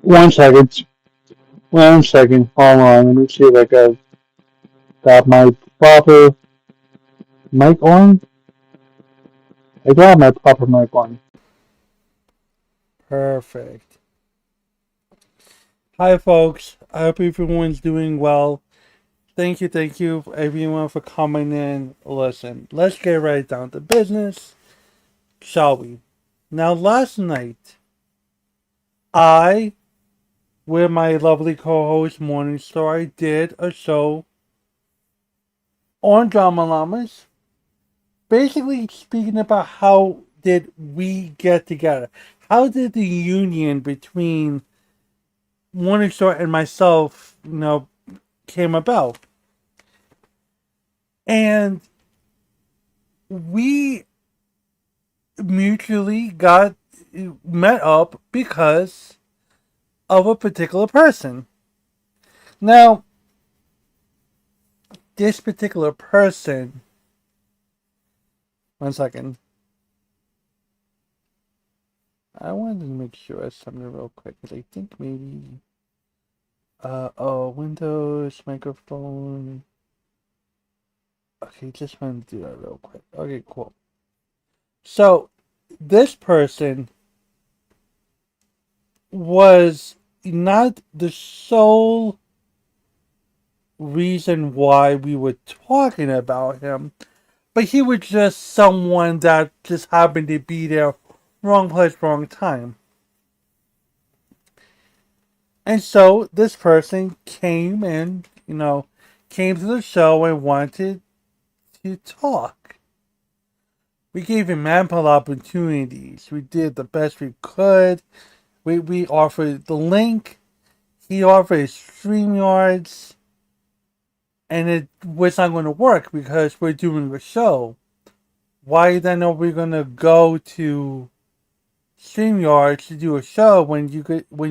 One second. 1 second. Hold on. Let me see if I got my proper mic on. I got my proper mic on. Perfect. Hi, folks. I hope everyone's doing well. Thank you, everyone, for coming in. Listen, let's get right down to business, shall we? Now, last night, I, with my lovely co-host Morningstar, I did a show on Drama Llamas, basically speaking about how did we get together. How did the union between Morningstar and myself, came about? And we mutually got met up because of a particular person. Now, this particular person, 1 second. I wanted to make sure I something real quick because I think maybe Windows microphone. Okay, just want to do that real quick. Okay, cool. So this person was not the sole reason why we were talking about him, but he was just someone that just happened to be there, wrong place, wrong time. And so this person came and, came to the show and wanted to talk. We gave him ample opportunities. We did the best we could. We offered the link. He offered his StreamYards. And it was not going to work because we're doing a show. Why then are we going to go to StreamYard to do a show when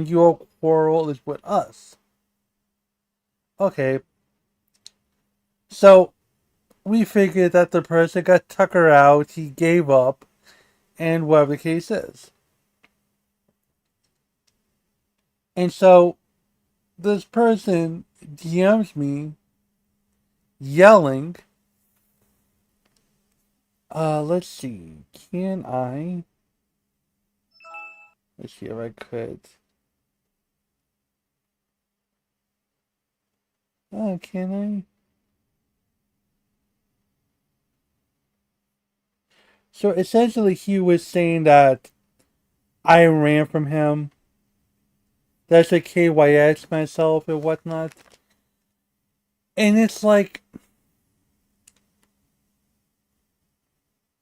your quarrel is with us? Okay, so we figured that the person got Tucker out, he gave up, and whatever the case is. And so this person DMs me yelling, let's see, let's see if I could. Oh, can I? So essentially, he was saying that I ran from him. That's a KYS myself and whatnot. And it's like,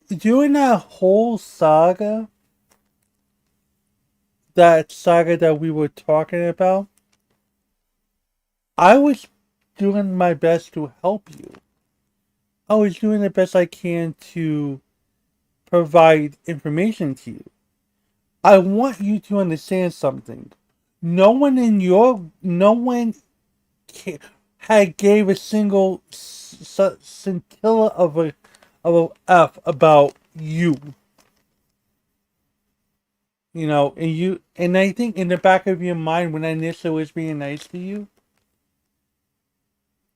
during that saga that we were talking about, I was doing my best to help you. I was doing the best I can to provide information to you. I want you to understand something. No one had gave a single scintilla of a f about you. And I think in the back of your mind, when I initially was being nice to you,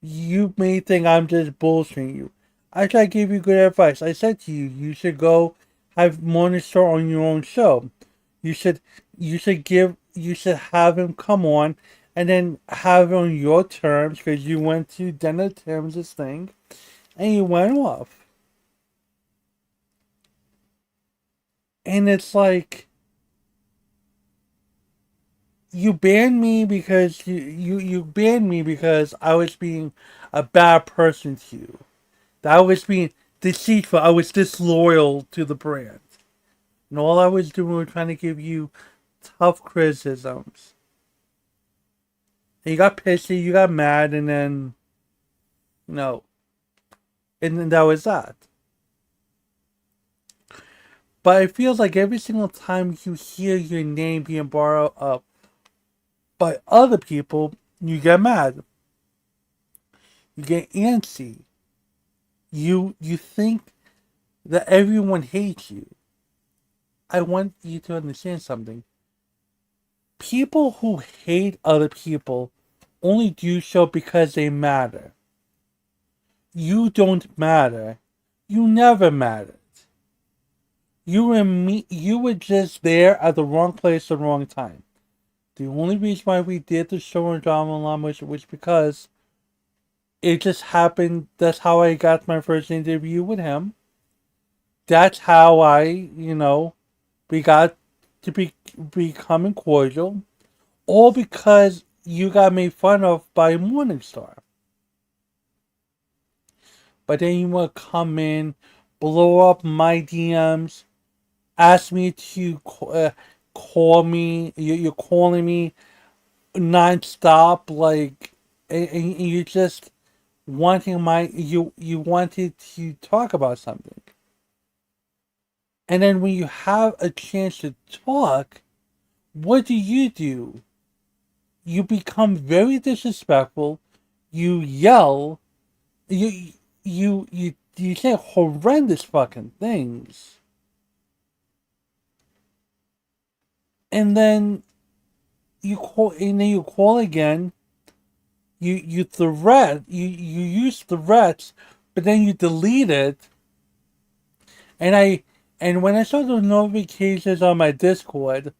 you may think I'm just bullshitting you. I tried to give you good advice. I said to you, you should go have Morningstar on your own show. You should you should have him come on and then have it on your terms because you went to Dana Tim's thing and you went off. And it's like you banned me because I was being a bad person to you. That I was being deceitful. I was disloyal to the brand. And all I was doing was trying to give you tough criticisms. And you got pissy, you got mad, and then you know, and then that was that. But it feels like every single time you hear your name being brought up by other people, you get mad. You get antsy. You think that everyone hates you. I want you to understand something. People who hate other people only do so because they matter. You don't matter. You never mattered. You were just there at the wrong place at the wrong time. The only reason why we did the show on Drama Llama was because it just happened. That's how I got my first interview with him. That's how we got to be becoming cordial. All because you got made fun of by Morningstar. But then you want to come in, blow up my DMs, ask me to call me. You're calling me nonstop, like, and you just wanting you wanted to talk about something, and then when you have a chance to talk, what do? You become very disrespectful. You yell. You you say horrendous fucking things, and then you call again. You threat. You use threats, but then you delete it. And when I saw the notifications on my Discord,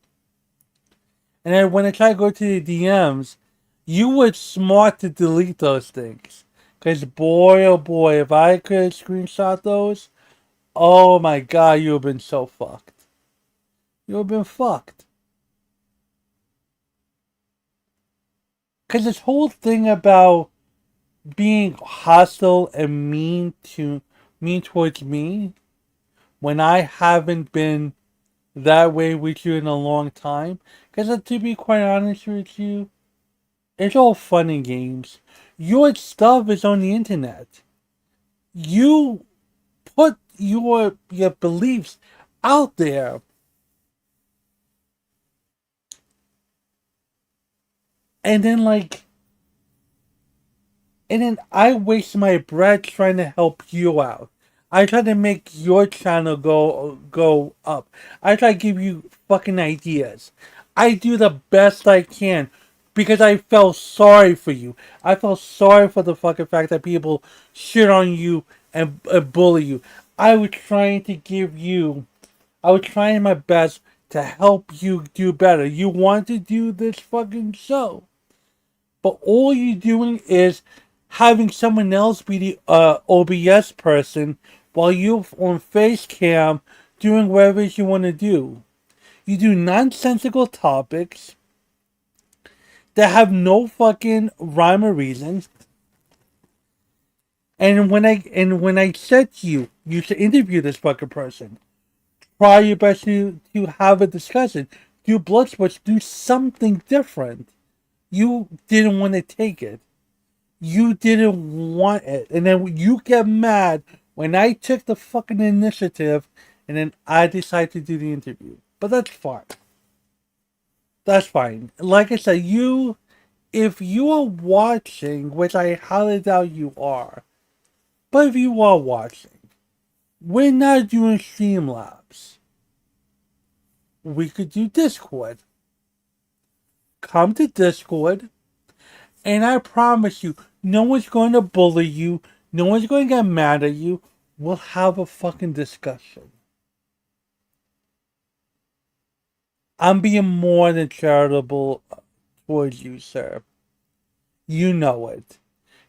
and then when I try to go to the DMs, you were smart to delete those things. Cause boy oh boy, if I could screenshot those, oh my god, you have been so fucked. You have been fucked. Cause this whole thing about being hostile and mean towards me when I haven't been that way with you in a long time. Because to be quite honest with you, it's all fun and games. Your stuff is on the internet. You put your beliefs out there, and then I waste my breath trying to help you out. I try to make your channel go up. I try to give you fucking ideas. I do the best I can because I felt sorry for you. I felt sorry for the fucking fact that people shit on you and bully you. I was trying to give you. I was trying my best to help you do better. You want to do this fucking show, but all you're doing is having someone else be the OBS person while you're on face cam doing whatever you want to do. You do nonsensical topics that have no fucking rhyme or reason. And when I said to you, you should interview this fucking person. Try your best to have a discussion. Do blood sports. Do something different. You didn't want to take it. You didn't want it. And then you get mad when I took the fucking initiative and then I decided to do the interview. But that's fine. That's fine. Like I said, if you are watching, which I highly doubt you are, but if you are watching, we're not doing Streamlabs. We could do Discord. Come to Discord, and I promise you, no one's going to bully you. No one's going to get mad at you. We'll have a fucking discussion. I'm being more than charitable towards you, sir. You know it.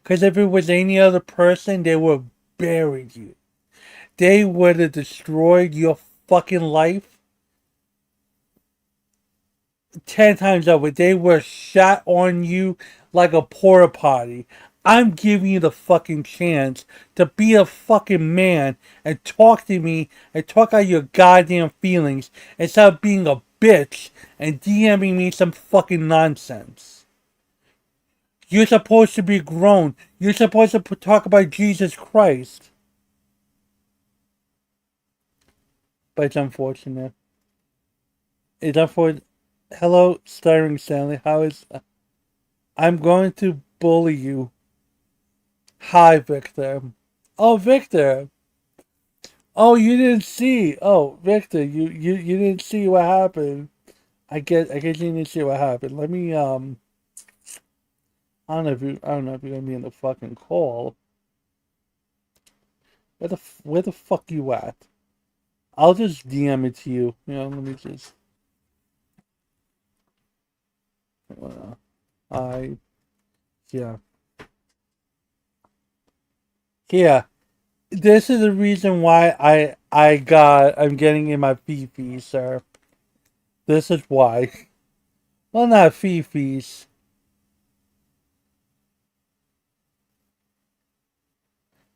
Because if it was any other person, they would have buried you. They would have destroyed your fucking life 10 times over. They were shot on you like a porta potty. I'm giving you the fucking chance to be a fucking man and talk to me and talk out your goddamn feelings instead of being a bitch and DMing me some fucking nonsense. You're supposed to be grown. You're supposed to talk about Jesus Christ. But it's unfortunate. It's unfortunate. Hello, Stuttering Stanley. How is... I'm going to bully you. Hi, Victor. Oh, Victor. Oh, you didn't see. Oh, Victor, you didn't see what happened. I get you need to see what happened. Let me I don't know if you're gonna be in the fucking call. Where the fuck you at? I'll just DM it to you. You know, let me just I yeah. Yeah. This is the reason why I'm getting in my fee, sir. This is why. Well, not fees.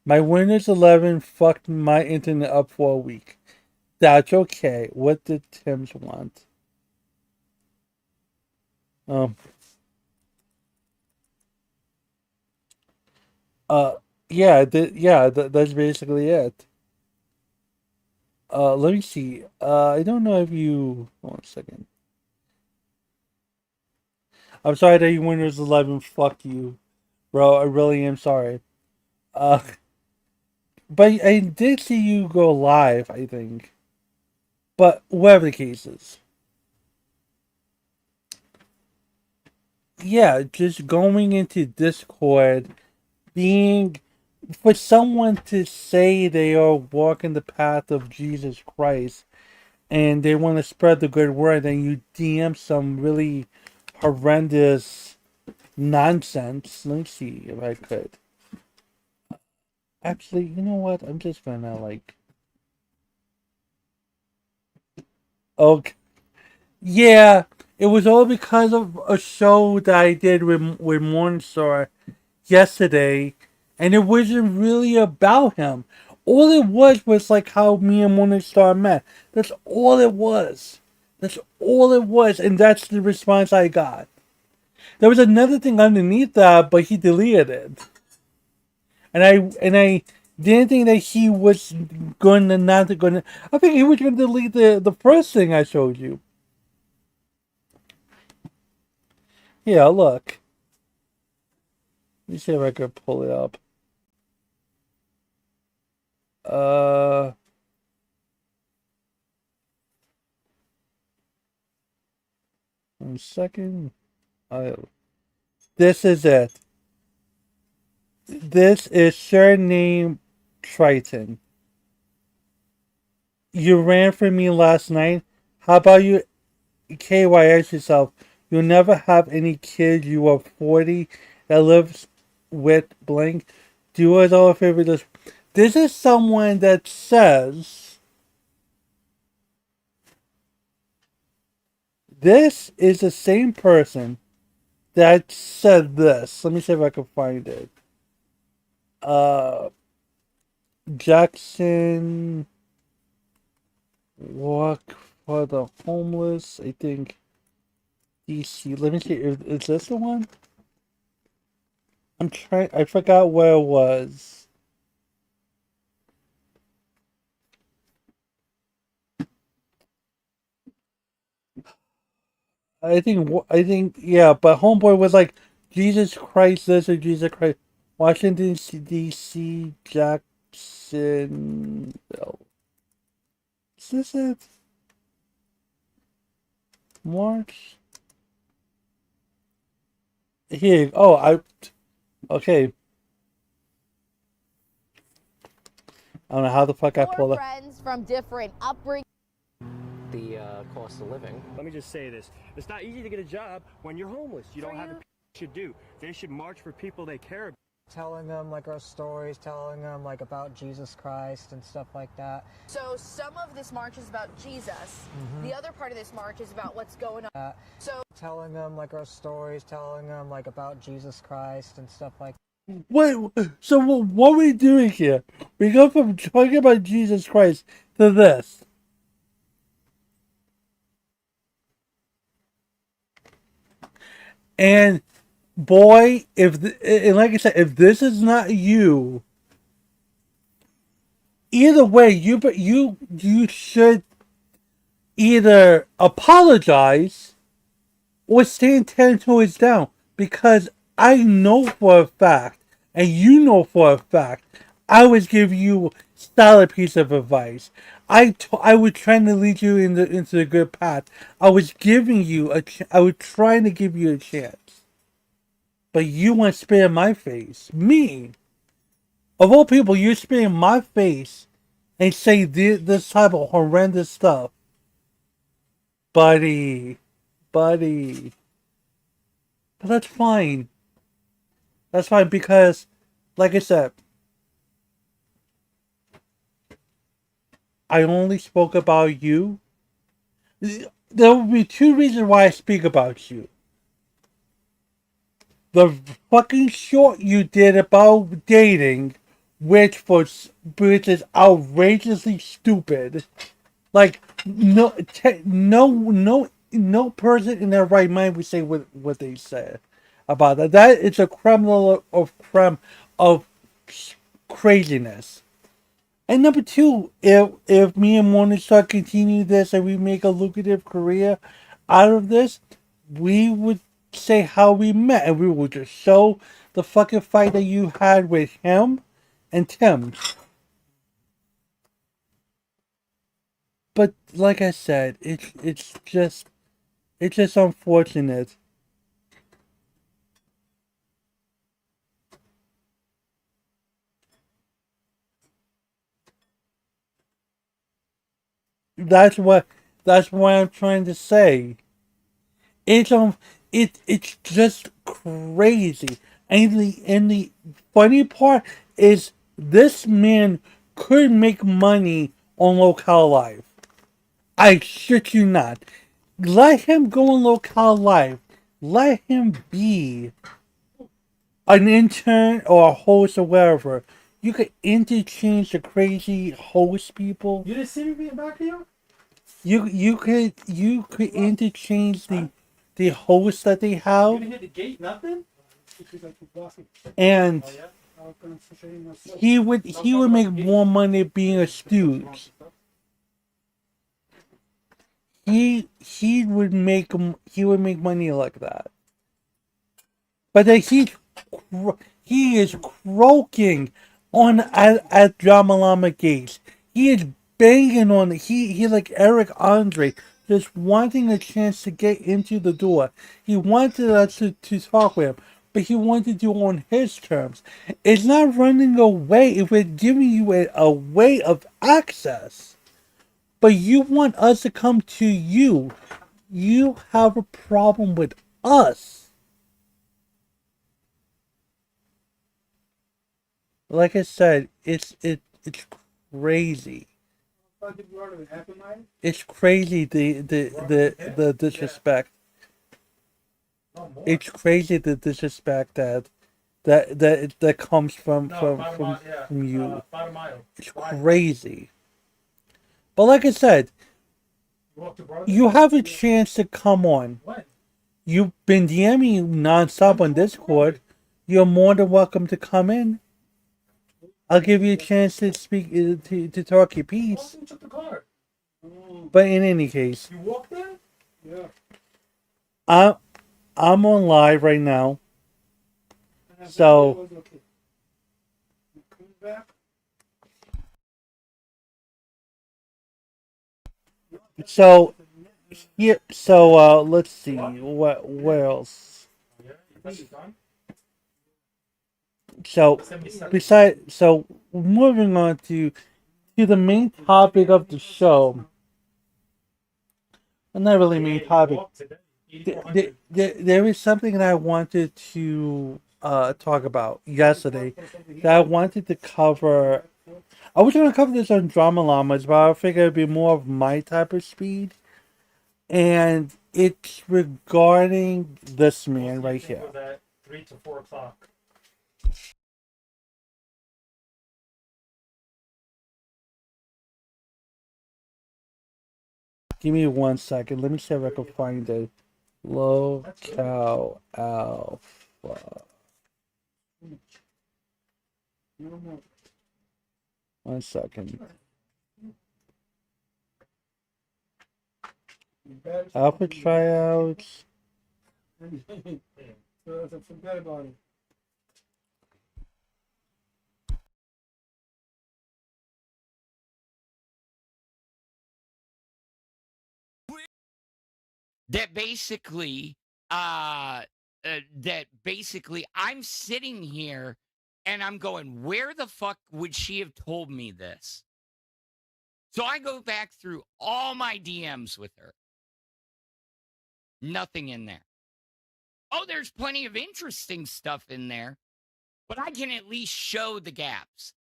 My Windows 11 fucked my internet up for a week. That's okay. What did Tim's want? Um. Uh. Yeah. That's basically it. Let me see. I don't know if you. Hold on a second. I'm sorry that your Windows 11 fucked you, bro. I really am sorry. Uh. But I did see you go live, I think. But whatever the case is. Yeah, just going into Discord, being for someone to say they are walking the path of Jesus Christ and they want to spread the good word, and you DM some really horrendous nonsense. Let me see if I could. Actually, you know what? I'm just gonna like. Okay. Yeah, it was all because of a show that I did with Morningstar yesterday, and it wasn't really about him. All it was like how me and Morningstar met. That's all it was. That's all it was, and that's the response I got. There was another thing underneath that, but he deleted it, and I didn't think that he was going to not going to. I think he was going to delete the first thing I showed you. Yeah, look. Let me see if I can pull it up. Uh, 1 second. I, this is it. This is surname Triton. You ran for me last night. How about you KYS yourself? You'll never have any kids. You are 40 that lives with blank. Do us all a favor. This is someone that says this is the same person that said this. Let me see if I can find it. Uh, Jackson Walk for the Homeless. I think DC. Let me see. Is this the one? I'm trying. I forgot where it was. I think. Yeah, but Homeboy was like Jesus Christ this or Jesus Christ. Washington DC Jacksonville. Is this it? March. Here. Oh, I. Okay. I don't know how the fuck I pulled it. Friends from different upbringings. The cost of living. Let me just say this. It's not easy to get a job when you're homeless. You don't have a should do. They should march for people they care about. Telling them like our stories, telling them like about Jesus Christ and stuff like that. So some of this march is about Jesus. The other part of this march is about what's going on. So telling them like our stories, telling them like about Jesus Christ and stuff like that. Wait, so what are we doing here? We go from talking about Jesus Christ to this. And boy, and like I said, if this is not you, either way, you should either apologize or stand 10 toes down, because I know for a fact, and you know for a fact, I would give you solid piece of advice. I was trying to lead you into the good path. I was giving you I was trying to give you a chance, but you want to spit in my face. Me, of all people, you spit in my face and say this type of horrendous stuff, buddy, buddy. But that's fine. That's fine because, like I said, I only spoke about you. There will be two reasons why I speak about you. The fucking short you did about dating, which is outrageously stupid. Like no person in their right mind would say what they said about that. That is a creme of craziness. And number two, if me and Morningstar continue this and we make a lucrative career out of this, we would say how we met and we would just show the fucking fight that you had with him and Tim. But like I said, it's just unfortunate. That's what that's what I'm trying to say. It's it's just crazy. And the funny part is this man could make money on Local Life. I shit you not. Let him go on Local Life. Let him be an intern or a host or whatever. You could interchange the crazy host people. You didn't see me being back here? You could interchange the hosts that they You have, didn't hit the gate, nothing? and Oh, yeah? he would make more money being a stooge. He would make money like that. But then he is croaking on at Dramalama Gates. He is banging on he like Eric Andre, just wanting a chance to get into the door. He wanted us to talk with him, but he wanted to do it on his terms. It's not running away if we're giving you a way of access. But you want us to come to you. You have a problem with us. Like I said, it's crazy. It's crazy the disrespect. It's crazy the disrespect that comes from you. About a mile. It's crazy. But like I said, You walked to Broadway? you have a chance to come on. When? You've been DMing nonstop on Discord. You're more than welcome to come in. I'll give you a chance to speak to talk your piece. You took the car. But in any case, You walked there? Yeah. I'm on live right now. So so here let's see what else. So moving on to the main topic of the show. Well, not really main topic. There is something that I wanted to talk about yesterday that I wanted to cover. I was going to cover this on Drama Llamas, but I figured it'd be more of my type of speed. And it's regarding this man right here. 3 to 4 o'clock. Give me 1 second. Let me see if I can find it. Local Alpha. 1 second. Alpha tryouts. Forget about it. that basically, I'm sitting here and I'm going, where the fuck would she have told me this? So I go back through all my DMs with her. Nothing in there. Oh, there's plenty of interesting stuff in there, but I can at least show the gaps.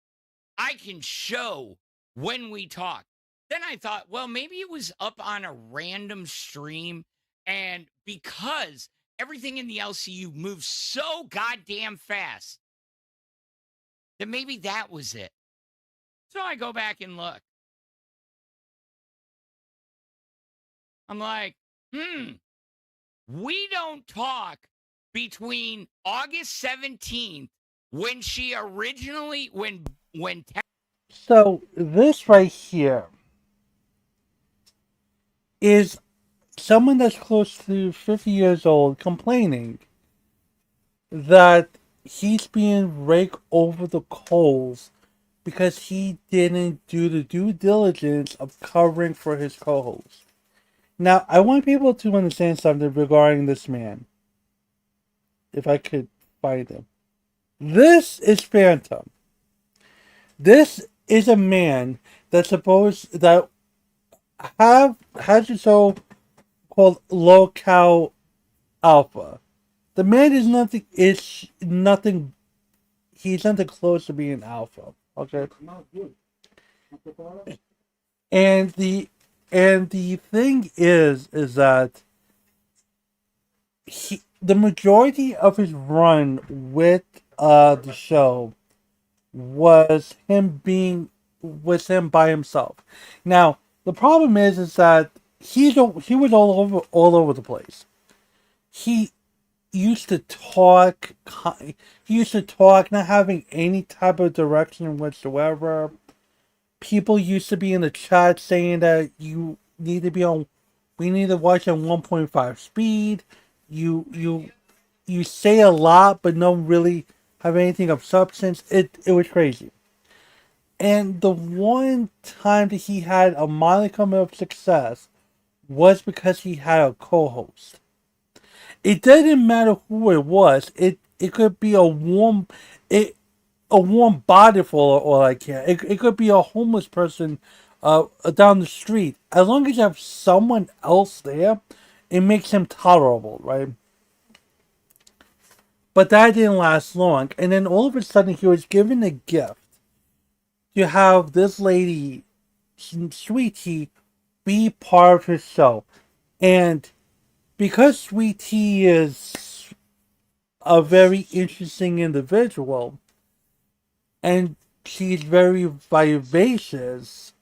I can show when we talk. Then I thought, well, maybe it was up on a random stream, and because everything in the LCU moves so goddamn fast, that maybe that was it. So I go back and look. I'm like, we don't talk between August 17th when she originally, when So this right here is someone that's close to 50 years old complaining that he's being raked over the coals because he didn't do the due diligence of covering for his co-host. Now, I want people to understand something regarding this man. If I could find him. This is Phantom. This is a man that's supposed that has a show called Local Alpha. The man is nothing. He's nothing close to being alpha. Okay. Not good. And the thing is that the majority of his run with the show was him by himself. Now the problem is that he was all over the place. He used to talk. He used to talk, not having any type of direction whatsoever. People used to be in the chat saying that you need to be on. We need to watch on 1.5 speed. You say a lot, but don't really have anything of substance. It was crazy. And the one time that he had a modicum of success was because he had a co-host. It didn't matter who it was. It could be a warm body for all I care. It could be a homeless person down the street. As long as you have someone else there, it makes him tolerable, right? But that didn't last long. And then all of a sudden, he was given a gift to have this lady, Sweetie, be part of his show. And because Sweetie is a very interesting individual, and she's very vivacious,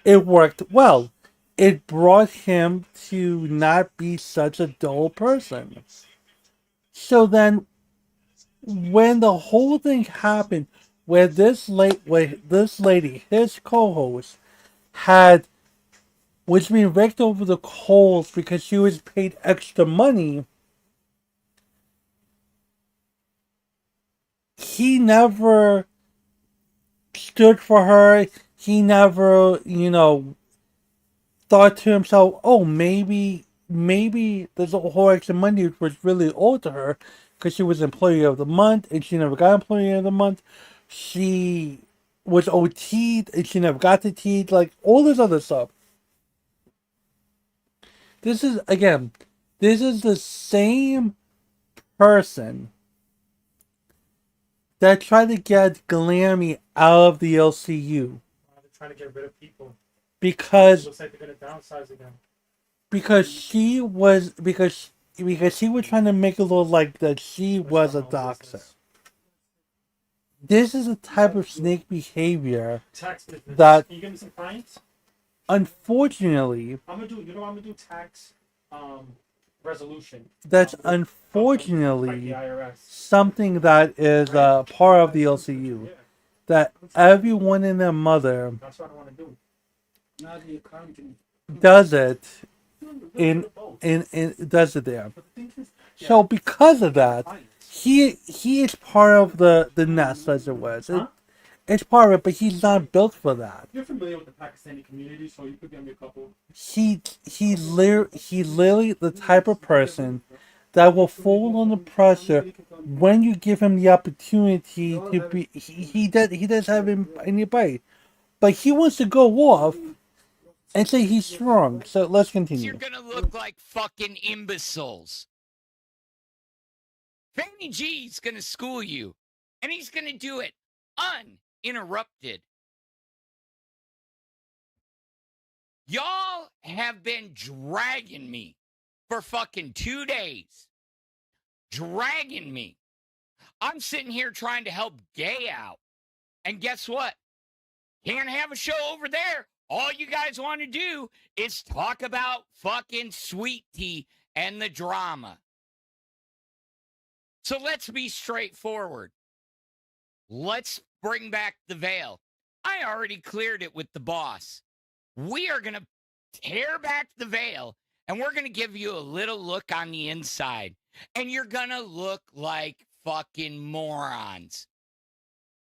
it worked well. It brought him to not be such a dull person. So then, when the whole thing happened, where this lady, his co-host, was being raked over the coals because she was paid extra money, he never stood for her. He never, thought to himself, oh, maybe there's a whole extra money was really owed to her because she was Employee of the Month and she never got Employee of the Month. She was OT'd and she never got to T'd, like all this other stuff. This is the same person that tried to get Glammy out of the LCU. They're trying to get rid of people. Because Looks like they're gonna downsize again. Because she was trying to make it look like that she was a doxer. This is a type of snake behavior Tax business. that, Can you give me some clients? unfortunately, I'm gonna do tax resolution. that's Fight the unfortunately IRS. something that is part of the LCU. Yeah, That everyone and their mother that's what I want to do. Not the accounting. does it In does it there. But the thing is, So because of that, clients. he is part of the nest, as it was. Huh? It's part of it, but he's not built for that. You're familiar with the Pakistani community, so you could give me a couple. He literally the type of person that will fold under pressure when you give him the opportunity to be. He does have any bite, but he wants to go off and say he's strong. So let's You're continue. gonna look like fucking imbeciles. Fanny G's gonna school you, and he's gonna do it uninterrupted. Y'all have been dragging me for fucking 2 days. Dragging me. I'm sitting here trying to help Gay out. And guess what? Can't have a show over there. All you guys want to do is talk about fucking Sweet Tea and the drama. So let's be straightforward. Let's bring back the veil. I already cleared it with the boss. We are going to tear back the veil, and we're going to give you a little look on the inside. And you're going to look like fucking morons.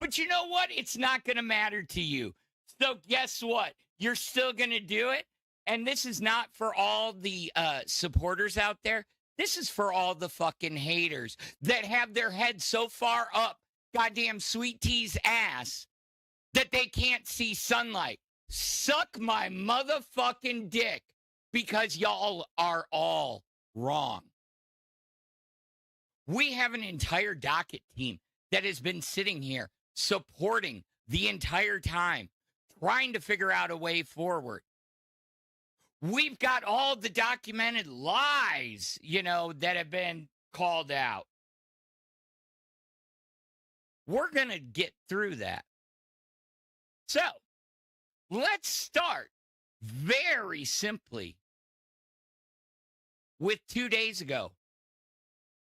But you know what? It's not going to matter to you. So guess what? You're still going to do it. And this is not for all the supporters out there. This is for all the fucking haters that have their heads so far up goddamn Sweet Tea's ass that they can't see sunlight. Suck my motherfucking dick, because y'all are all wrong. We have an entire docket team that has been sitting here supporting the entire time, trying to figure out a way forward. We've got all the documented lies, that have been called out. We're going to get through that. So, let's start very simply with 2 days ago.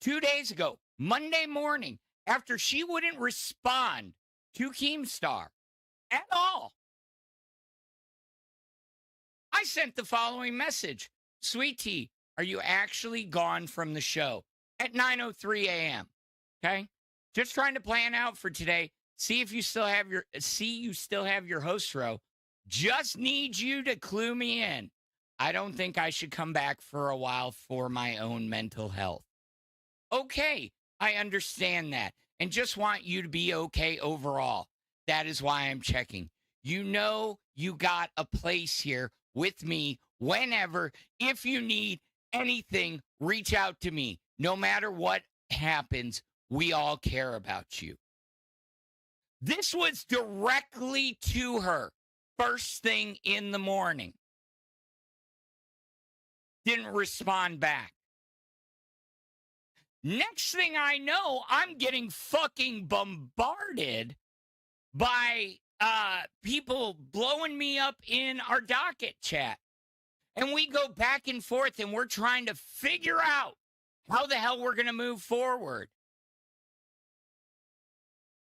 2 days ago, Monday morning, after she wouldn't respond to Keemstar at all, I sent the following message. Sweet Tea, are you actually gone from the show? At 9:03 a.m. Okay? Just trying to plan out for today. See if you still have your host row. Just need you to clue me in. I don't think I should come back for a while for my own mental health. Okay, I understand that. And just want you to be okay overall. That is why I'm checking. You know you got a place here with me whenever. If you need anything, reach out to me. No matter what happens, we all care about you. This was directly to her first thing in the morning. Didn't respond back. Next thing I know, I'm getting fucking bombarded by people blowing me up in our docket chat. And we go back and forth, and we're trying to figure out how the hell we're going to move forward.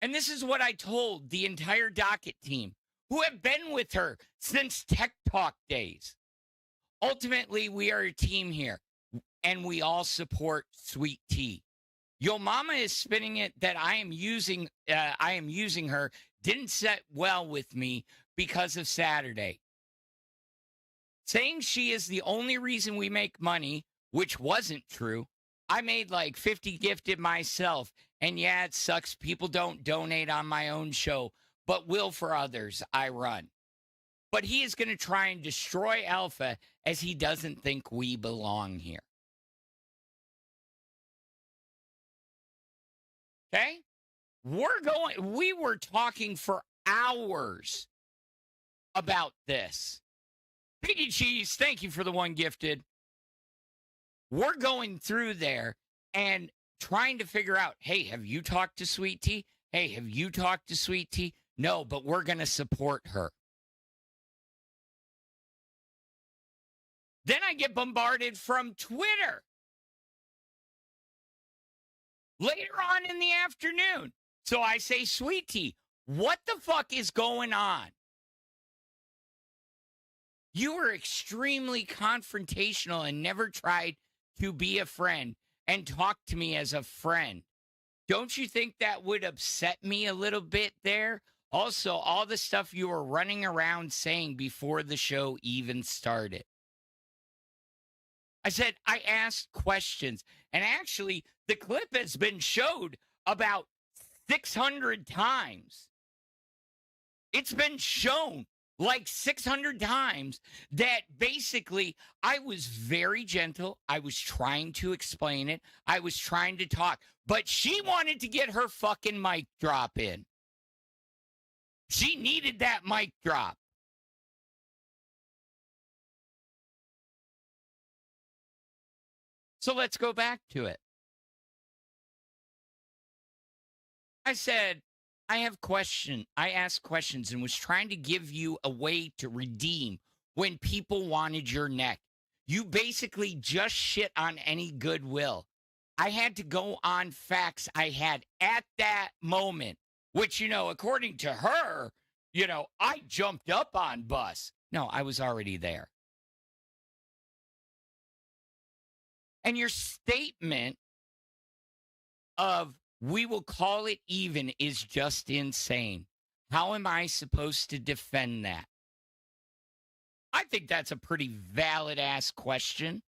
And this is what I told the entire docket team, who have been with her since Tech Talk days. Ultimately, we are a team here, and we all support Sweet Tea. Yo Mama is spinning it that I am using her. Didn't set well with me because of Saturday. Saying she is the only reason we make money, which wasn't true. I made like 50 gifted myself. And yeah, it sucks. People don't donate on my own show, but will for others I run. But he is going to try and destroy Alpha as he doesn't think we belong here. Okay? We were talking for hours about this. Piggy Cheese, thank you for the one gifted. We're going through there and trying to figure out, hey, have you talked to Sweet Tea? Hey, have you talked to Sweet Tea? No, but we're going to support her. Then I get bombarded from Twitter later on in the afternoon. So I say, Sweet Tea, what the fuck is going on? You were extremely confrontational and never tried to be a friend and talk to me as a friend. Don't you think that would upset me a little bit there? Also, all the stuff you were running around saying before the show even started. I said, I asked questions. And actually, the clip has been showed about 600 times. It's been shown like 600 times that basically I was very gentle. I was trying to explain it. I was trying to talk, but she wanted to get her fucking mic drop in. She needed that mic drop. So let's go back to it. I said, I asked questions and was trying to give you a way to redeem when people wanted your neck. You basically just shit on any goodwill. I had to go on facts I had at that moment, which, according to her, I jumped up on bus. No, I was already there. And your statement of we will call it even is just insane. How am I supposed to defend that? I think that's a pretty valid ass question.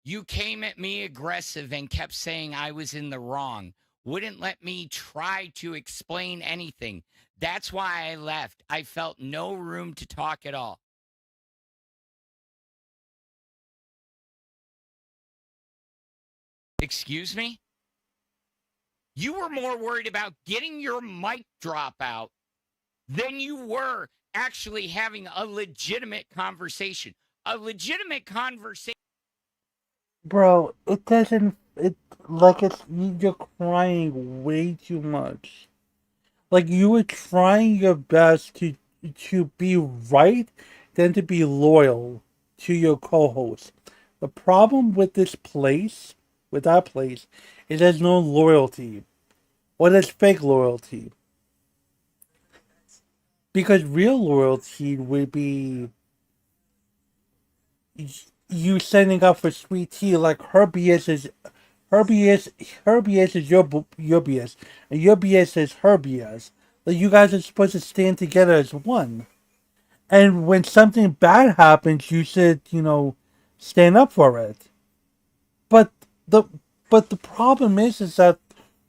You came at me aggressive and kept saying I was in the wrong. Wouldn't let me try to explain anything. That's why I left. I felt no room to talk at all. Excuse me? You were more worried about getting your mic drop out than you were actually having a legitimate conversation. A legitimate conversation. Bro, you're crying way too much. Like, you were trying your best to be right than to be loyal to your co-host. The problem with that place, is there's no loyalty. Or there's fake loyalty. Because real loyalty would be you setting up for sweet tea, like her BS is your BS, and your BS is her BS. Like, you guys are supposed to stand together as one. And when something bad happens, you should, stand up for it. But the but the problem is that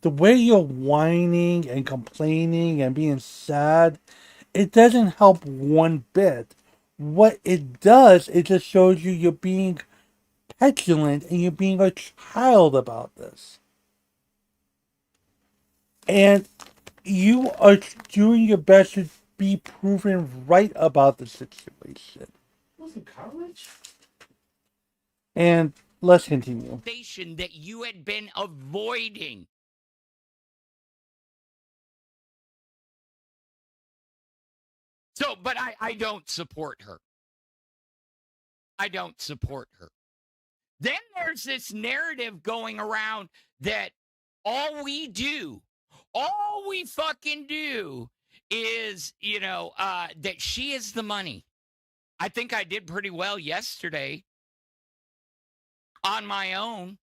the way you're whining and complaining and being sad, it doesn't help one bit. What it does, it just shows you're being petulant and you're being a child about this. And you are doing your best to be proven right about the situation. Was in college? And let's continue. That you had been avoiding. So, but I don't support her. I don't support her. Then there's this narrative going around that all we fucking do is, that she is the money. I think I did pretty well yesterday on my own.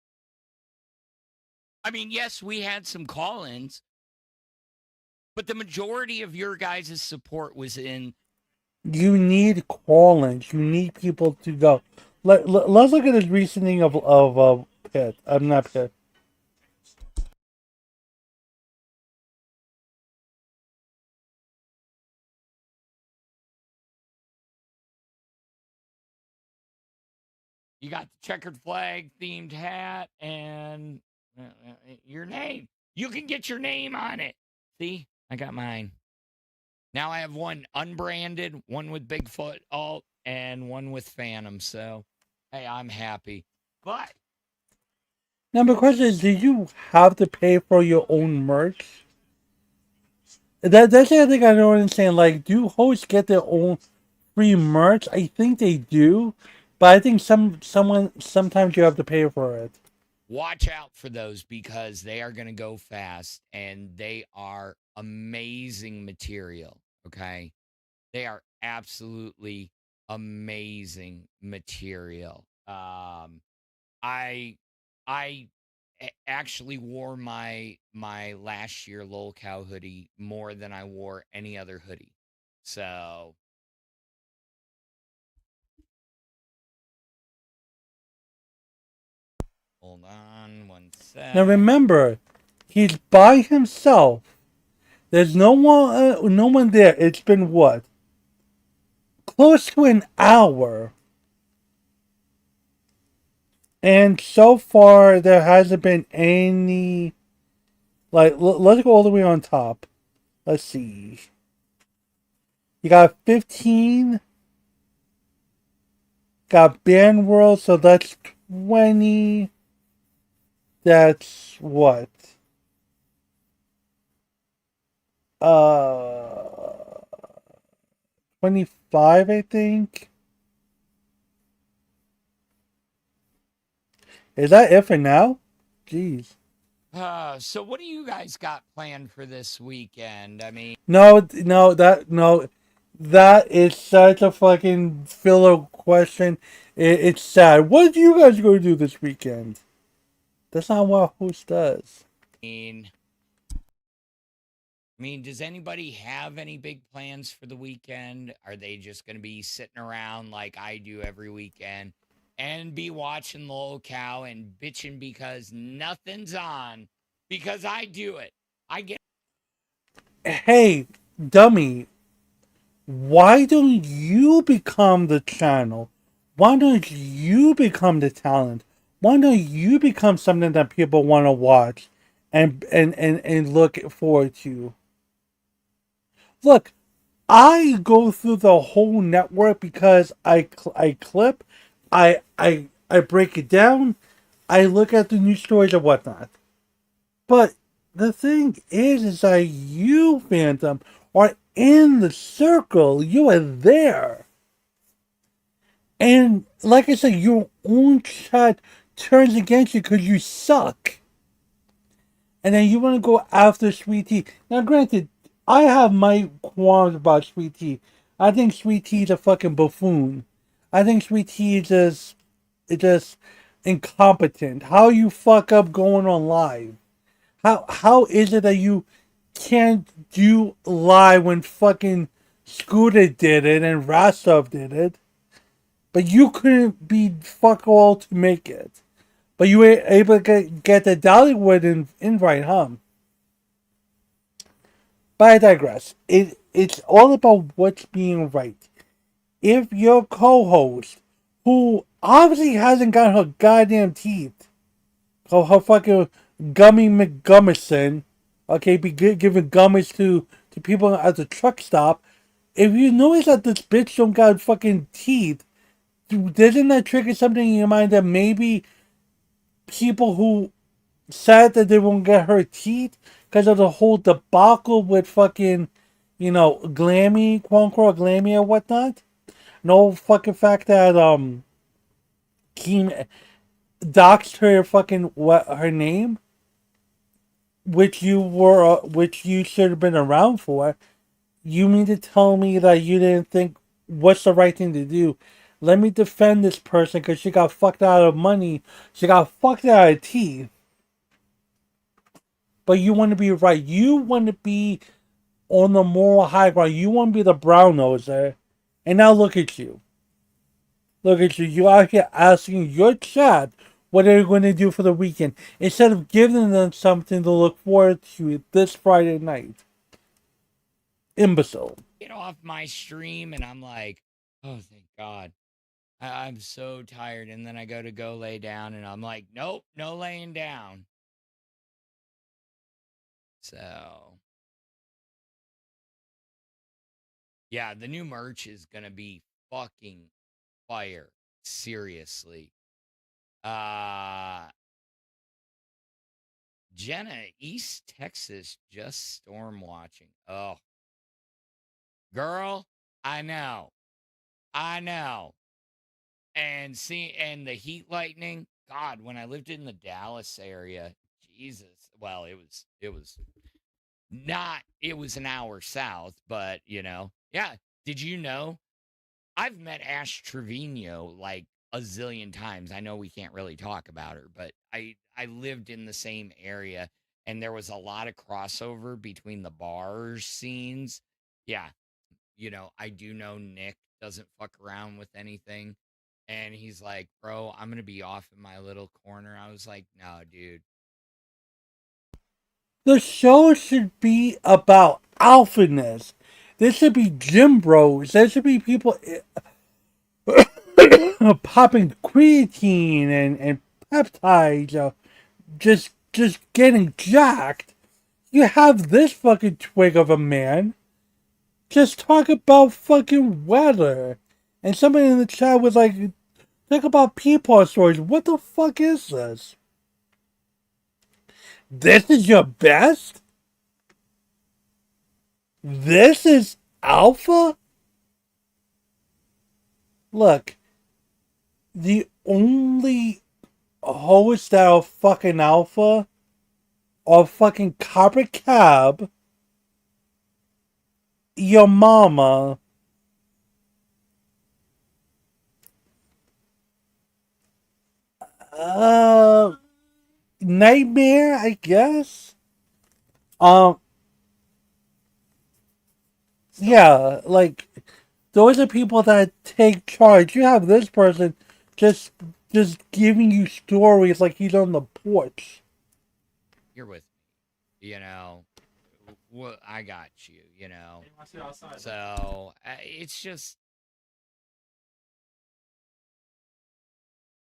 I mean, yes, we had some call-ins, but the majority of your guys' support was in. You need call-ins. You need people to go. Let's look at his reasoning of Pitt. I'm not Pitt. You got the checkered flag themed hat and your name. You can get your name on it. See, I got mine. Now I have one unbranded, one with Bigfoot alt, and one with Phantom. So, hey, I'm happy. But Now, the question is, did you have to pay for your own merch? That's the other thing I don't understand. Like, do hosts get their own free merch? I think they do, but I think sometimes you have to pay for it. watch out for those because they are going to go fast and they are amazing material. Okay. They are absolutely amazing material. I actually wore my last year Lol Cow hoodie more than I wore any other hoodie. So hold on one sec. Now remember, he's by himself. There's no one there. It's been what? Close to an hour. And so far, there hasn't been any. Like, let's go all the way on top. Let's see. You got 15. Got Band World, so that's 20. That's what? 25, I think. Is that it for now? Jeez. So what do you guys got planned for this weekend? I mean, No, that is such a fucking filler question. It's sad. What are you guys going to do this weekend? That's not what a host does. does anybody have any big plans for the weekend? Are they just going to be sitting around like I do every weekend and be watching Lol Cow and bitching because nothing's on because I do it? I get. Hey, dummy, why don't you become the channel? Why don't you become the talent? Why don't you become something that people want to watch and look forward to? Look, I go through the whole network because I clip, I break it down, I look at the news stories and whatnot. But the thing is that you, Phantom, are in the circle. You are there. And like I said, your own chat turns against you because you suck. And then you want to go after Sweet Tea. Now, granted, I have my qualms about Sweet Tea. I think Sweet Tea is a fucking buffoon. I think Sweet Tea is just incompetent. How you fuck up going on live? How is it that you can't do live when fucking Scooter did it and Rastov did it, but you couldn't be fuck all to make it? But you were able to get the Dollywood invite, huh? But I digress. It's all about what's being right. If your co-host, who obviously hasn't got her goddamn teeth, her fucking Gummy McGummison, okay, be giving gummies to people at the truck stop. If you notice that this bitch don't got fucking teeth, doesn't that trigger something in your mind that maybe people who said that they won't get her teeth because of the whole debacle with fucking, Glammy, quote unquote, Glammy or whatnot? No fucking fact that, Kim doxed her fucking, what, her name? Which you should have been around for. You mean to tell me that you didn't think what's the right thing to do? Let me defend this person because she got fucked out of money. She got fucked out of teeth. But you want to be right. You want to be on the moral high ground. You want to be the brown noser. And now look at you. Look at you. You out here asking your chat what they're going to do for the weekend instead of giving them something to look forward to this Friday night. Imbecile. Get off my stream and I'm like, oh, thank God. I'm so tired. And then I go lay down and I'm like, nope, no laying down. So, yeah, the new merch is going to be fucking fire. Seriously. Jenna, East Texas, just storm watching. Oh, girl, I know. And the heat lightning. God, when I lived in the Dallas area, Jesus. Well, it was an hour south, but yeah. Did you know? I've met Ash Trevino like a zillion times. I know we can't really talk about her, but I I lived in the same area, and there was a lot of crossover between the bars scenes. Yeah, I do know Nick doesn't fuck around with anything. And he's like, bro, I'm going to be off in my little corner. I was like, no, dude. The show should be about alphaness. There should be gym bros. There should be people popping creatine and peptides, just getting jacked. You have this fucking twig of a man just talk about fucking weather. And somebody in the chat was like, talk about peepaw stories. What the fuck is this? This is your best? This is alpha? Look, the only hosts that are fucking alpha are fucking Copper Cab, your mama, Nightmare, I guess. Um, yeah, like those are people that take charge. You have this person just just giving you stories like he's on the porch. You're with me. I got you, Hey, I sit outside. So it's just,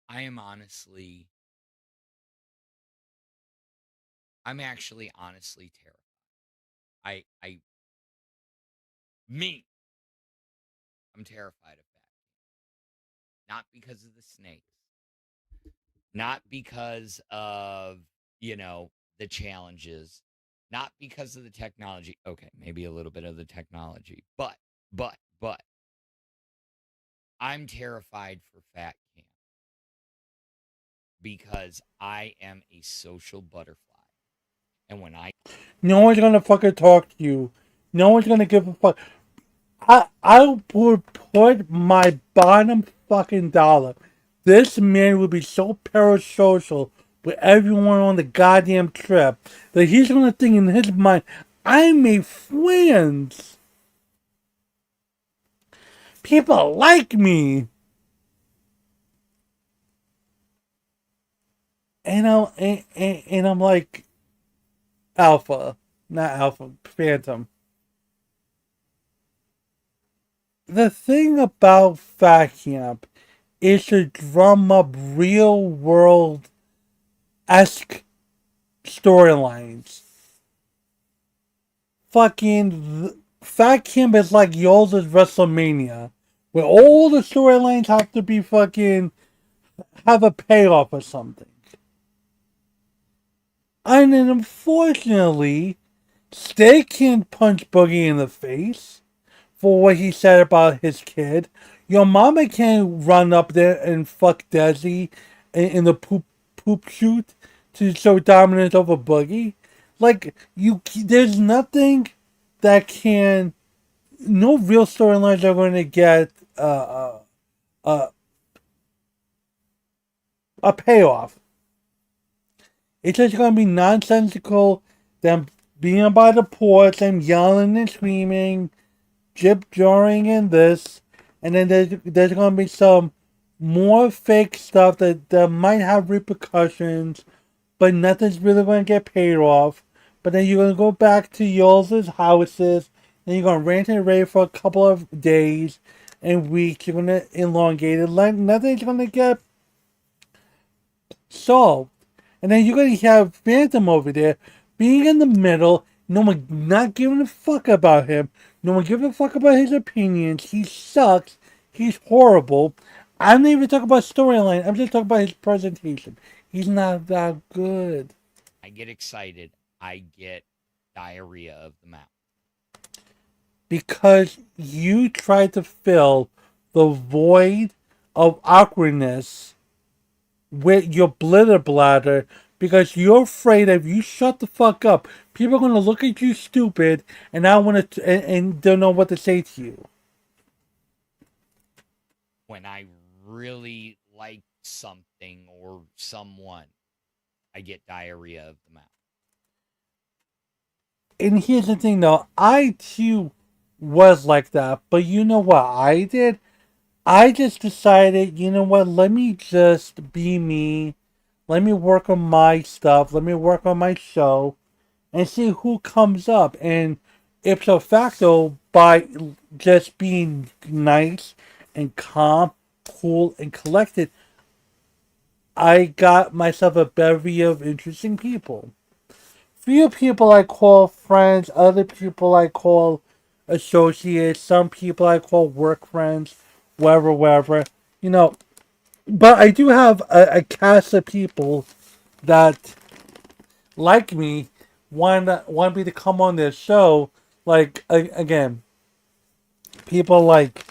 I am honestly, I'm actually honestly terrified. Me, I'm terrified of that. Not because of the snakes, not because of, the challenges, not because of the technology. Okay, maybe a little bit of the technology, but, I'm terrified for Fat Camp because I am a social butterfly. And when No one's gonna fucking talk to you. No one's gonna give a fuck. I would put my bottom fucking dollar. This man would be so parasocial with everyone on the goddamn trip that he's gonna think in his mind, I made friends. People like me. And I'm like, Alpha. Not Alpha, Phantom. The thing about Fat Camp is to drum up real world esque storylines. Fucking Fat Camp is like Yoda's WrestleMania, where all the storylines have to be fucking have a payoff or something. And then unfortunately, they can't punch Boogie in the face for what he said about his kid. Your mama can't run up there and fuck Desi in the poop shoot to show dominance over Boogie. Like there's nothing that can. No real storylines are going to get a payoff. It's just going to be nonsensical. Them being by the porch, them yelling and screaming, jip jarring and this, and then there's gonna be some more fake stuff that might have repercussions, but nothing's really gonna get paid off. But then you're gonna go back to Yol's houses, and you're gonna rant and rave for a couple of days and weeks. You're gonna elongate it. Like nothing's gonna get solved. And then you're gonna have Phantom over there being in the middle, no one not giving a fuck about him, no one giving a fuck about his opinions. He sucks, he's horrible. I'm not even talking about storyline, I'm just talking about his presentation. He's not that good. I get excited, I get diarrhea of the mouth. Because you tried to fill the void of awkwardness with your blitter bladder because you're afraid if you shut the fuck up, people are gonna look at you stupid and I want to and don't know what to say to you. When I really like something or someone, I get diarrhea of the mouth. And here's the thing though, I too was like that, but you know what I did? I just decided, you know what, let me just be me. Let me work on my stuff. Let me work on my show and see who comes up. And ipso facto, by just being nice and calm, cool, and collected, I got myself a bevy of interesting people. Few people I call friends, other people I call associates, some people I call work friends, wherever, wherever. You know, but I do have a cast of people that like me, want me to come on their show. Like again, people like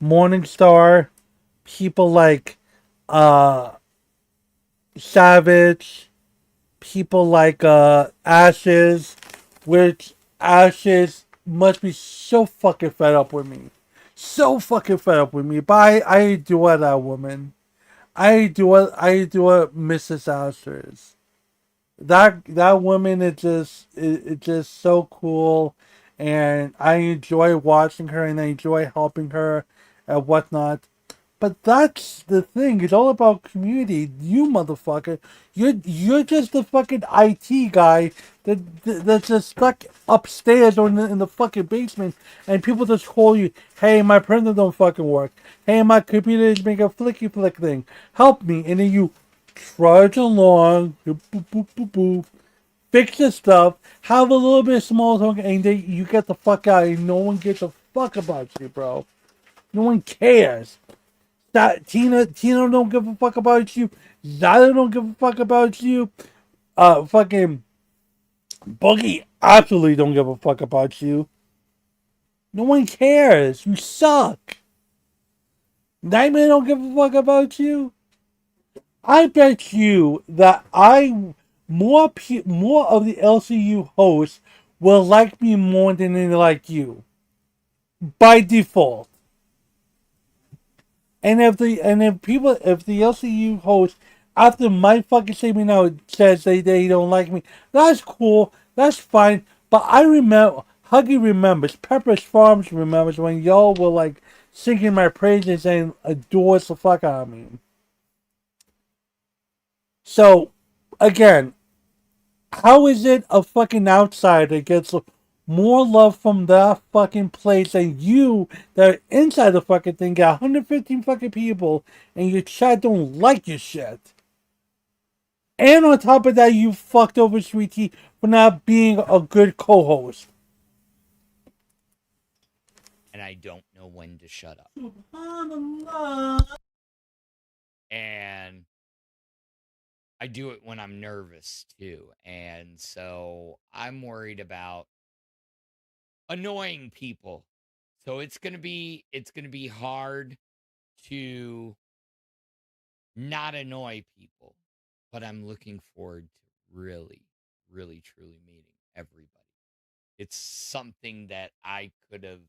Morningstar, people like uh Savage, people like Ashes, which Ashes must be so fucking fed up with me. So fucking fed up with me. But I adore that woman. I adore Mrs. Ashes. That woman is just so cool, and I enjoy watching her and I enjoy helping her and whatnot. But that's the thing. It's all about community. You motherfucker, you're just the fucking IT guy that's just stuck upstairs or in the fucking basement, and people just call you, "Hey, my printer don't fucking work. Hey, my computer is making a flicky flick thing. Help me!" And then you trudge along, boop boop boop boop boop, fix the stuff, have a little bit of small talk, and then you get the fuck out. And no one gives a fuck about you, bro. No one cares. That Tina don't give a fuck about you. Zyla don't give a fuck about you. Fucking Boogie absolutely don't give a fuck about you. No one cares. You suck. Nightmare don't give a fuck about you. I bet you that more of the LCU hosts will like me more than they like you by default. And if the LCU host after my fucking statement out says they don't like me, that's cool, that's fine. But I remember Huggy remembers, Pepper's Farms remembers when y'all were like singing my praises and adores the fuck out of me. So again, how is it a fucking outsider gets more love from that fucking place than you that are inside the fucking thing, got 115 fucking people, and your chat don't like your shit? And on top of that, you fucked over Sweetie for not being a good co-host. And I don't know when to shut up. SubhanAllah. And I do it when I'm nervous too. And so I'm worried about annoying people. So it's going to be hard to not annoy people, but I'm looking forward to really really truly meeting everybody. It's something that I could have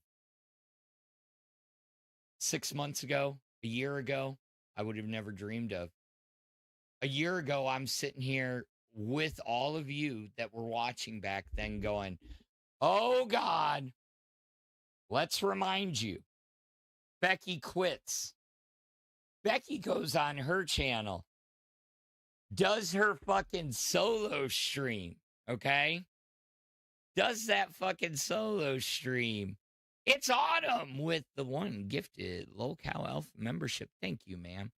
6 months ago, a year ago, I would have never dreamed of. A year ago, I'm sitting here with all of you that were watching back then going, "Oh God, let's remind you, Becky quits." Becky goes on her channel, does her fucking solo stream, okay? Does that fucking solo stream. It's Autumn with the one gifted Lolcow Alpha membership. Thank you, ma'am.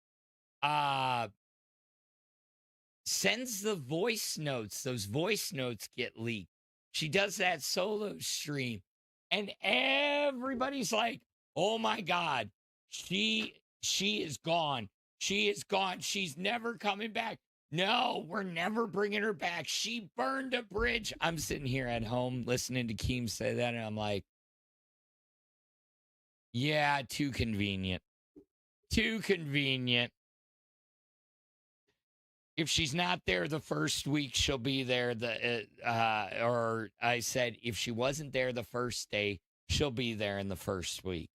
Sends the voice notes. Those voice notes get leaked. She does that solo stream, and everybody's like, "Oh my God, she is gone. She is gone. She's never coming back. No, we're never bringing her back. She burned a bridge." I'm sitting here at home listening to Keem say that, and I'm like, yeah, too convenient. Too convenient. If she's not there the first week, she'll be there or I said, if she wasn't there the first day, she'll be there in the first week.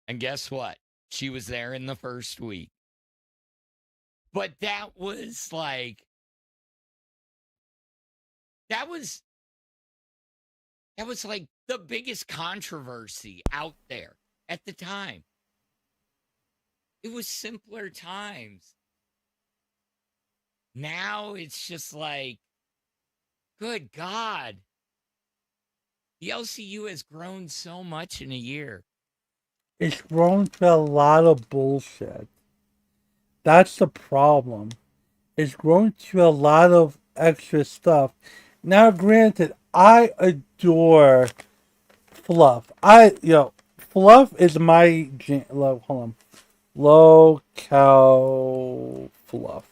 And guess what? She was there in the first week. But that was like that was like the biggest controversy out there at the time. It was simpler times. Now it's just like, good God. The LCU has grown so much in a year. It's grown to a lot of bullshit. That's the problem. It's grown to a lot of extra stuff. Now, granted, I adore Fluff. Fluff is my hold on, low cow Fluff.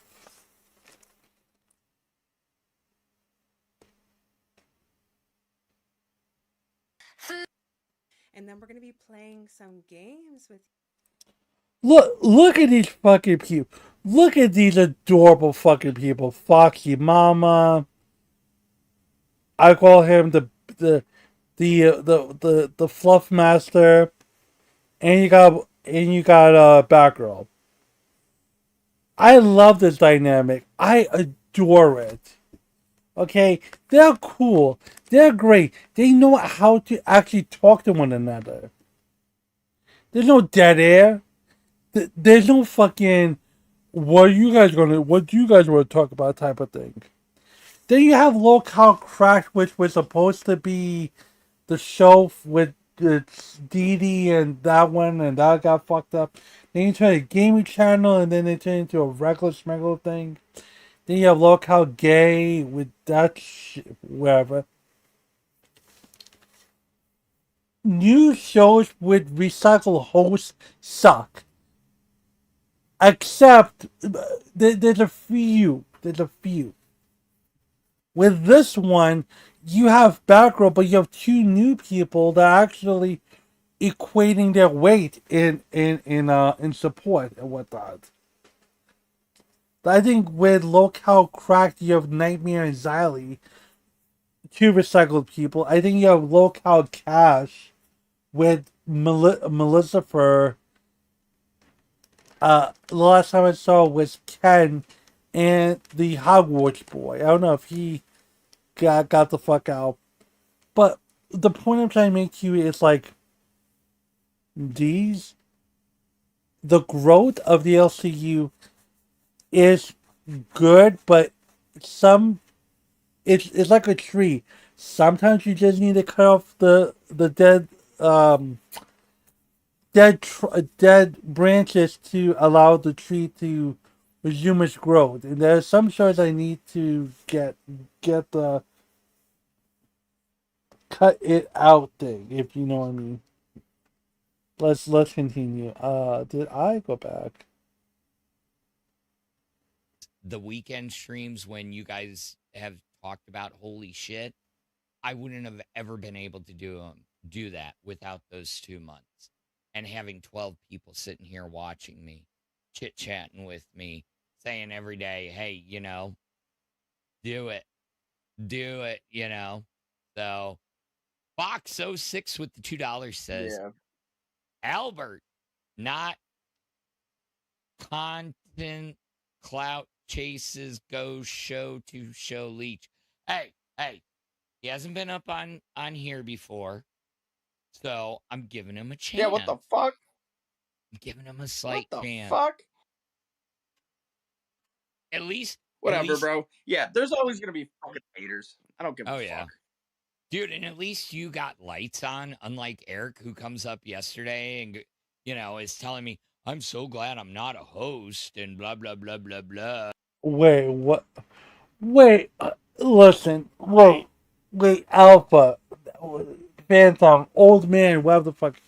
And then we're going to be playing some games with. Look at these fucking people. Look at these adorable fucking people. Foxy Mama. I call him the Fluff Master. And you got Batgirl. I love this dynamic. I adore it. Okay, they're cool. They're great. They know how to actually talk to one another. There's no dead air. There's no fucking what do you guys want to talk about type of thing. Then you have Locale Crash, which was supposed to be the show with Dee Dee and that one, and that got fucked up. Then you turn a gaming channel, and then they turn into a regular smuggler thing. Then you have Locale Gay with that shit, wherever. New shows with recycled hosts suck. Except, there's a few. With this one, you have Batgirl, but you have two new people that are actually equating their weight in support and whatnot. I think with Locale Cracked, you have Nightmare and Xylee, two recycled people. I think you have Locale Cash with Melissa for. The last time I saw was Ken and the Hogwarts boy. I don't know if he got the fuck out. But the point I'm trying to make to you is like the growth of the LCU is good, but it's like a tree. Sometimes you just need to cut off the dead branches to allow the tree to resume its growth. And there are some shows I need to get the cut it out thing, if you know what I mean. Let's continue. Did I go back? The weekend streams when you guys have talked about holy shit, I wouldn't have ever been able to do that without those 2 months. And having 12 people sitting here watching me, chit-chatting with me, saying every day, hey, do it, So, Fox06 with the $2 says, Yeah. Albert, not content clout chases, go show to show leech. Hey, he hasn't been up on here before, so I'm giving him a chance. Yeah, what the fuck? I'm giving him a slight What the chance. fuck? At least, Whatever, bro. Yeah, there's always gonna be fucking haters. I don't give a fuck. Yeah. Dude, and at least you got lights on, unlike Eric, who comes up yesterday and, is telling me, I'm so glad I'm not a host and blah, blah, blah, blah, blah. Wait, what? Wait, listen. Wait, Alpha, Phantom, Old Man, whatever the fuck.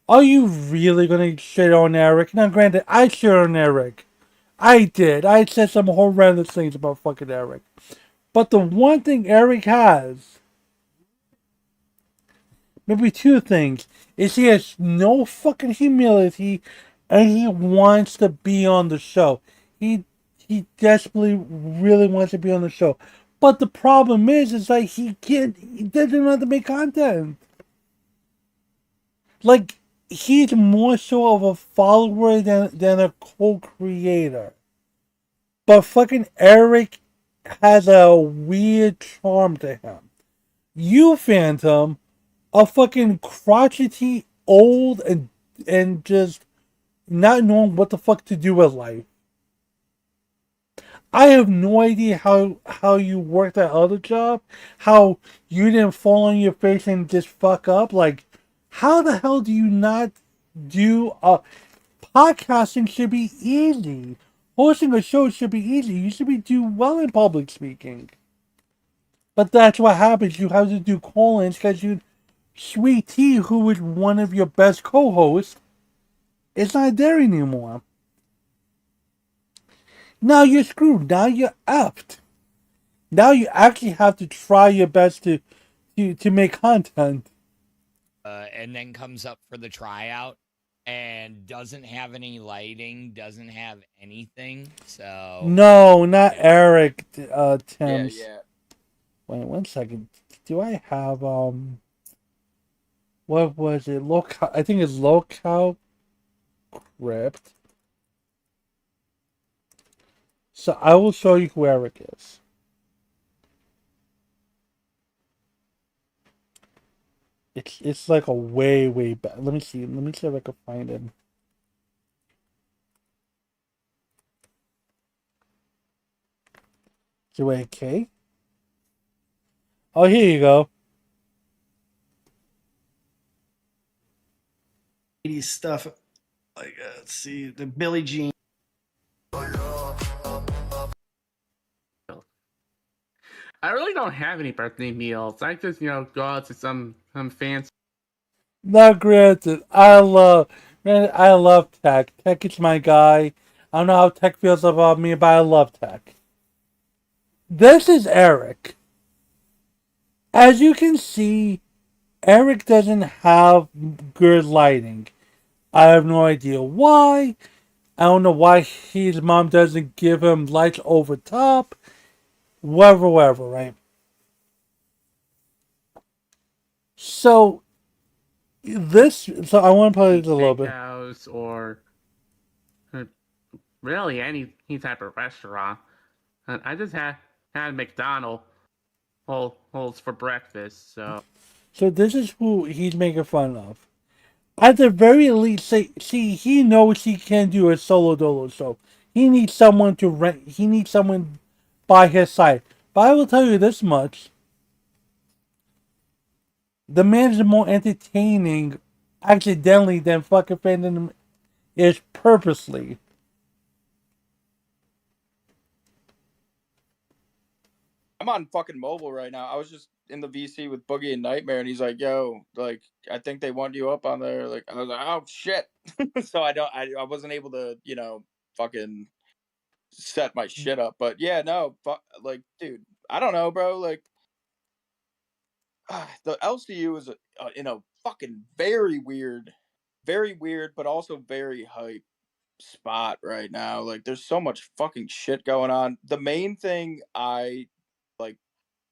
Are you really gonna shit on Eric? Now, granted, I shit on Eric. I did. I said some horrendous things about fucking Eric. But the one thing Eric has, maybe two things, is he has no fucking humility, and he wants to be on the show. He desperately really wants to be on the show. But the problem is like he doesn't know how to make content. Like, he's more so of a follower than a co-creator. but fucking Eric has a weird charm to him. You, Phantom, are fucking crotchety, old, and just not knowing what the fuck to do with life. I have no idea how you worked that other job, how you didn't fall on your face and just fuck up. Like, how the hell do you not do podcasting should be easy. Hosting a show should be easy. You should be do well in public speaking. But that's what happens. You have to do call-ins because Sweet Tea, who was one of your best co-hosts, is not there anymore. Now you're screwed. Now you're effed. Now you actually have to try your best to make content. And then comes up for the tryout and doesn't have any lighting, doesn't have anything. So No, not Eric. Tim's. Yeah. Wait 1 second. Do I have what was it? I think it's Locale Crypt. So I will show you who Eric is. It's like a way back. Let me see if I can find him. Wait, K? Oh, here you go. 80s stuff. Like, let's see, the Billie Jean. I really don't have any birthday meals. I just, go out to some fancy. Now, granted, I love Tech. Tech is my guy. I don't know how Tech feels about me, but I love Tech. This is Eric. As you can see, Eric doesn't have good lighting. I have no idea why. I don't know why his mom doesn't give him lights over top. Whatever, right? So I want to play this a little bit. Steakhouse or really any type of restaurant. And I just had McDonald's holds for breakfast. So this is who he's making fun of. At the very least, see, he knows he can't do a solo dolo show. He needs someone to rent. He needs someone by his side. But I will tell you this much: the man is more entertaining accidentally than fucking Phantom is purposely. I'm on fucking mobile right now. I was just in the VC with Boogie and Nightmare, and he's like, "Yo, like, I think they want you up on there." Like, I was like, "Oh shit!" So I wasn't able to, fucking set my shit up. But yeah, no, like, dude, I don't know, bro. Like, the LCU is in a fucking very weird, but also very hype spot right now. Like, there's so much fucking shit going on. The main thing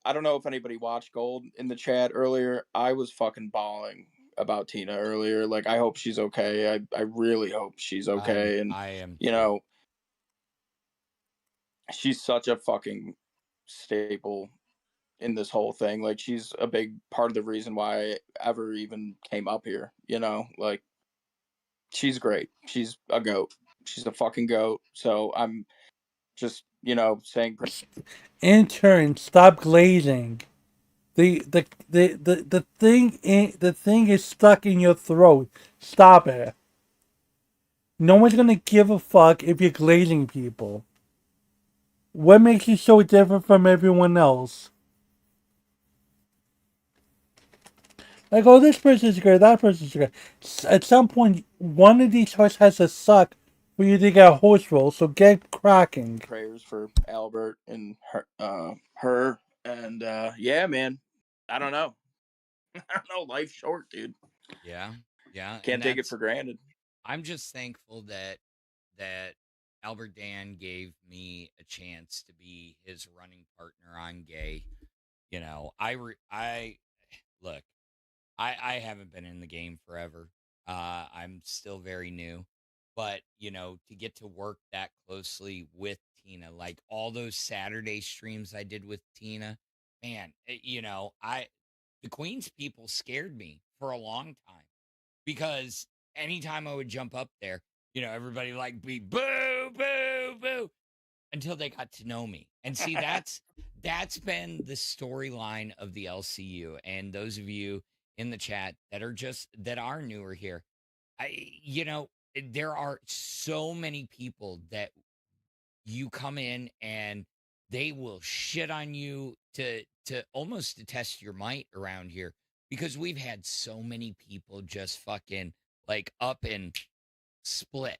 I don't know if anybody watched Gold in the chat earlier. I was fucking bawling about Tina earlier. Like, I hope she's okay. I really hope she's okay. And I am. She's such a fucking staple in this whole thing. Like, she's a big part of the reason why I ever even came up here. Like, she's great. She's a goat. She's a fucking goat. So I'm just saying. Intern, stop glazing. The thing is stuck in your throat. Stop it. No one's gonna give a fuck if you're glazing people. What makes you so different from everyone else? Like, oh, this person's good, that person's good. At some point, one of these hosts has to suck for you to get a host role, so get cracking. Prayers for Albert and her, and yeah, man. I don't know. Life's short, dude. Yeah. Can't take it for granted. I'm just thankful that Albert Dan gave me a chance to be his running partner on Gay. I haven't been in the game forever. I'm still very new, but to get to work that closely with Tina. Like all those Saturday streams I did with Tina, man, the Queens people scared me for a long time because anytime I would jump up there, everybody like be boo, boo, boo until they got to know me. And see, that's been the storyline of the LCU. And those of you in the chat that are newer here, there are so many people that you come in and they will shit on you to almost to test your might around here because we've had so many people just fucking like up and split,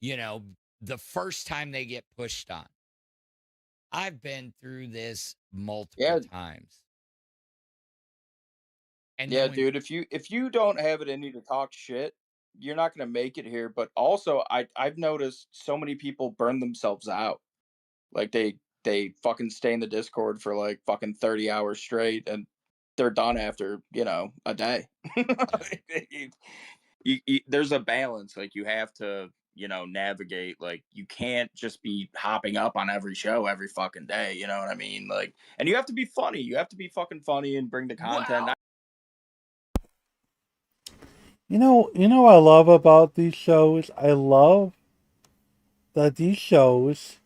the first time they get pushed on. I've been through this multiple times. And yeah, dude, if you don't have it in you to talk shit, you're not gonna make it here. But also, I've noticed so many people burn themselves out. Like they fucking stay in the Discord for like fucking 30 hours straight, and they're done after a day. There's a balance. Like you have to navigate. Like you can't just be hopping up on every show every fucking day. You know what I mean? Like, and you have to be funny. You have to be fucking funny and bring the content. Wow. You know what I love about these shows? I love that these shows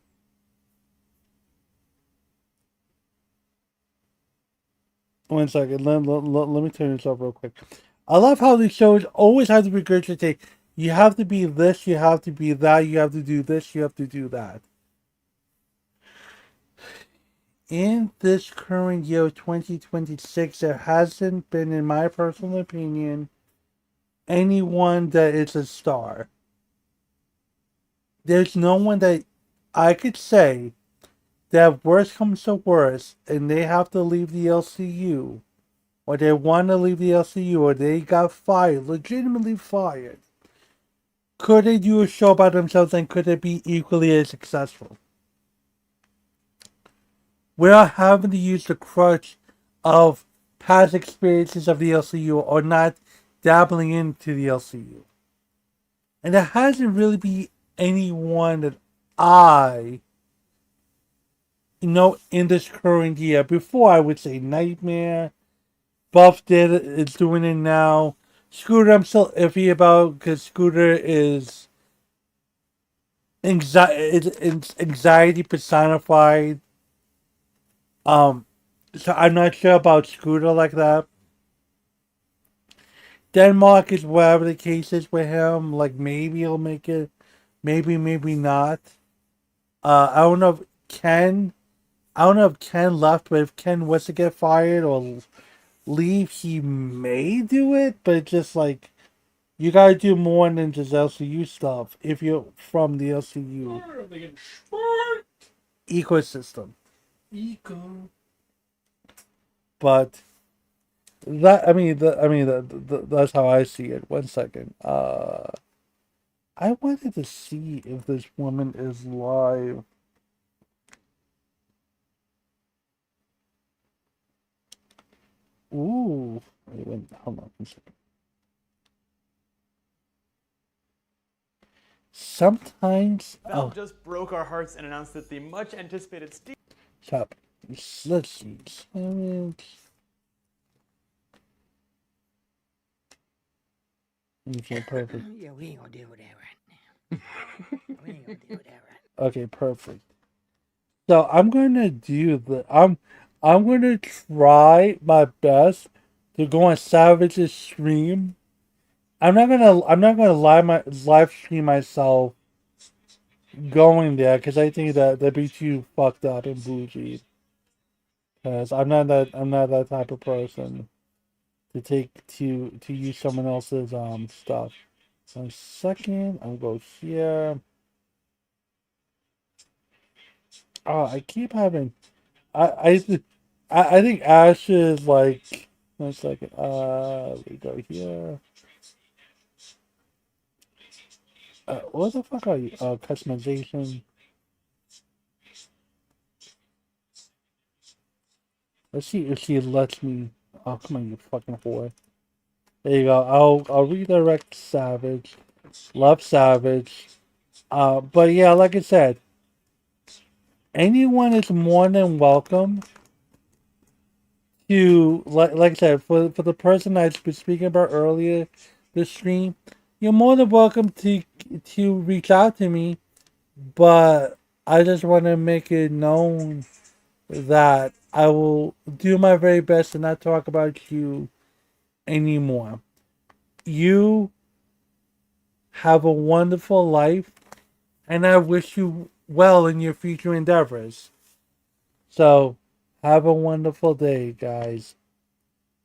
one second, let me turn this off real quick. I love how these shows always have to regurgitate. You have to be this, you have to be that, you have to do this, you have to do that. In this current year of 2026, there hasn't been, in my personal opinion, anyone that is a star. There's no one that I could say that worst comes to worst and they have to leave the LCU, or they want to leave the LCU, or they got fired, legitimately fired. Could they do a show by themselves and could it be equally as successful? Without having to use the crutch of past experiences of the LCU or not dabbling into the LCU. And there hasn't really been anyone that I know in this current year. Before I would say Nightmare. Buff is doing it now. Scooter I'm still iffy about because Scooter is anxiety personified. So I'm not sure about Scooter like that. Denmark is whatever the case is with him. Like maybe he'll make it, maybe not. I don't know if Ken left, but if Ken was to get fired or leave, he may do it. But it's just like you gotta do more than just LCU stuff if you're from the LCU ecosystem. But that's how I see it. One second. I wanted to see if this woman is live. Ooh. Wait, hold on one second. Sometimes Valve just broke our hearts and announced that the much anticipated Steam. Stop. Let's see. Okay, perfect. Yeah, we ain't gonna deal with that right now. We ain't gonna deal with that right Okay, perfect. So I'm gonna do I'm gonna try my best to go on Savage's stream. I'm not gonna live stream myself going there because I think that'd be too fucked up and bougie. Because I'm not that type of person to use someone else's stuff. One second, I'm gonna go here. Oh, I keep having. I think Ash is like. One second. We go here. What the fuck are you? Customization. Let's see if she lets me. Oh, come on, you fucking whore. There you go. I'll redirect Savage. Love Savage. But yeah, like I said, anyone is more than welcome to, like I said, for the person I was speaking about earlier, this stream, you're more than welcome to reach out to me, but I just want to make it known that I will do my very best to not talk about you anymore. You have a wonderful life, and I wish you well in your future endeavors. So, have a wonderful day, guys.